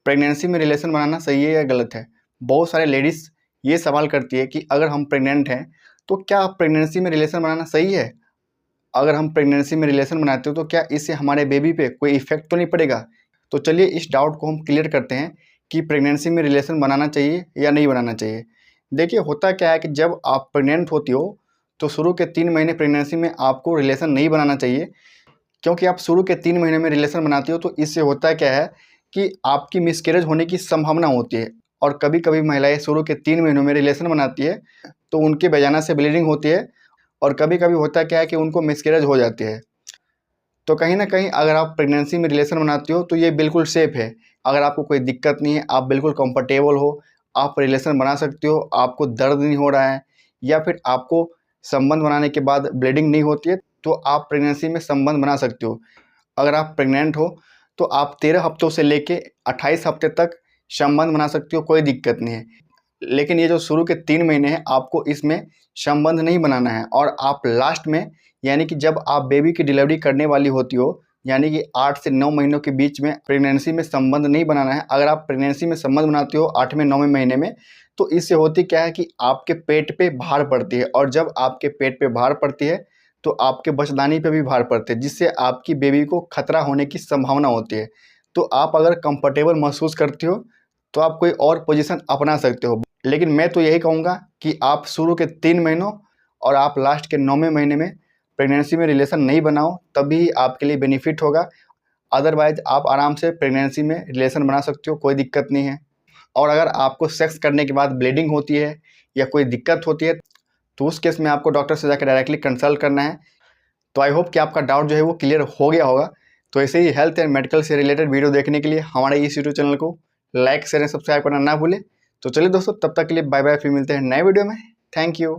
Pregnancy में relation बनाना सही है या गलत है। बहुत सारे लेडीज़ ये सवाल करती है कि अगर हम प्रेग्नेंट हैं तो क्या प्रेगनेंसी में रिलेशन बनाना सही है। अगर हम प्रेगनेंसी में रिलेशन बनाते हो तो क्या इससे हमारे बेबी पे कोई इफेक्ट तो नहीं पड़ेगा। तो चलिए इस डाउट को हम क्लियर करते हैं कि प्रेगनेंसी में रिलेशन बनाना चाहिए या नहीं बनाना चाहिए। देखिए, होता क्या है कि जब आप प्रेग्नेंट होती हो तो शुरू के 3 महीने प्रेगनेंसी में आपको रिलेशन नहीं बनाना चाहिए, क्योंकि आप शुरू के 3 महीने में रिलेशन बनाती हो तो इससे होता क्या है कि आपकी मिसकैरेज होने की संभावना होती है। और कभी कभी महिलाएं शुरू के 3 महीनों में रिलेशन बनाती है तो उनके बेजाना से ब्लीडिंग होती है, और कभी कभी होता क्या है कि उनको मिसकैरेज हो जाती है। तो कहीं ना कहीं अगर आप प्रेगनेंसी में रिलेशन बनाती हो तो ये बिल्कुल सेफ़ है। अगर आपको कोई दिक्कत नहीं है, आप बिल्कुल कंफर्टेबल हो, आप रिलेशन बना सकते हो, आपको दर्द नहीं हो रहा है या फिर आपको संबंध बनाने के बाद ब्लीडिंग नहीं होती है, तो आप प्रेगनेंसी में संबंध बना सकते हो। अगर आप प्रेग्नेंट हो तो आप 13 हफ्तों से लेके 28 हफ्ते तक संबंध बना सकते हो, कोई दिक्कत नहीं है। लेकिन ये जो शुरू के 3 महीने हैं आपको इसमें संबंध नहीं बनाना है, और आप लास्ट में यानी कि जब आप बेबी की डिलीवरी करने वाली होती हो यानी कि 8 से 9 महीनों के बीच में प्रेगनेंसी में संबंध नहीं बनाना है। अगर आप प्रेगनेंसी में संबंध बनाते हो 8वें 9वें महीने में तो इससे होती क्या है कि आपके पेट पे भार पड़ती है, और जब आपके पेट पे भार पड़ती है तो आपके बचदानी पे भी भार पड़ते हैं, जिससे आपकी बेबी को खतरा होने की संभावना होती है। तो आप अगर कंफर्टेबल महसूस करती हो तो आप कोई और पोजीशन अपना सकते हो। लेकिन मैं तो यही कहूँगा कि आप शुरू के 3 महीनों और आप लास्ट के 9वें महीने में प्रेगनेंसी में रिलेशन नहीं बनाओ, तभी आपके लिए बेनिफिट होगा। अदरवाइज आप आराम से प्रेगनेंसी में रिलेशन बना सकते हो, कोई दिक्कत नहीं है। और अगर आपको सेक्स करने के बाद ब्लीडिंग होती है या कोई दिक्कत होती है तो उस केस में आपको डॉक्टर से जाकर डायरेक्टली कंसल्ट करना है। तो आई होप कि आपका डाउट जो है वो क्लियर हो गया होगा। तो ऐसे ही हेल्थ एंड मेडिकल से रिलेटेड वीडियो देखने के लिए हमारे इस यूट्यूब चैनल को लाइक शेयर एंड सब्सक्राइब करना ना भूलें। तो चलिए दोस्तों, तब तक के लिए बाय बाय, फिर मिलते हैं नए वीडियो में। Thank you.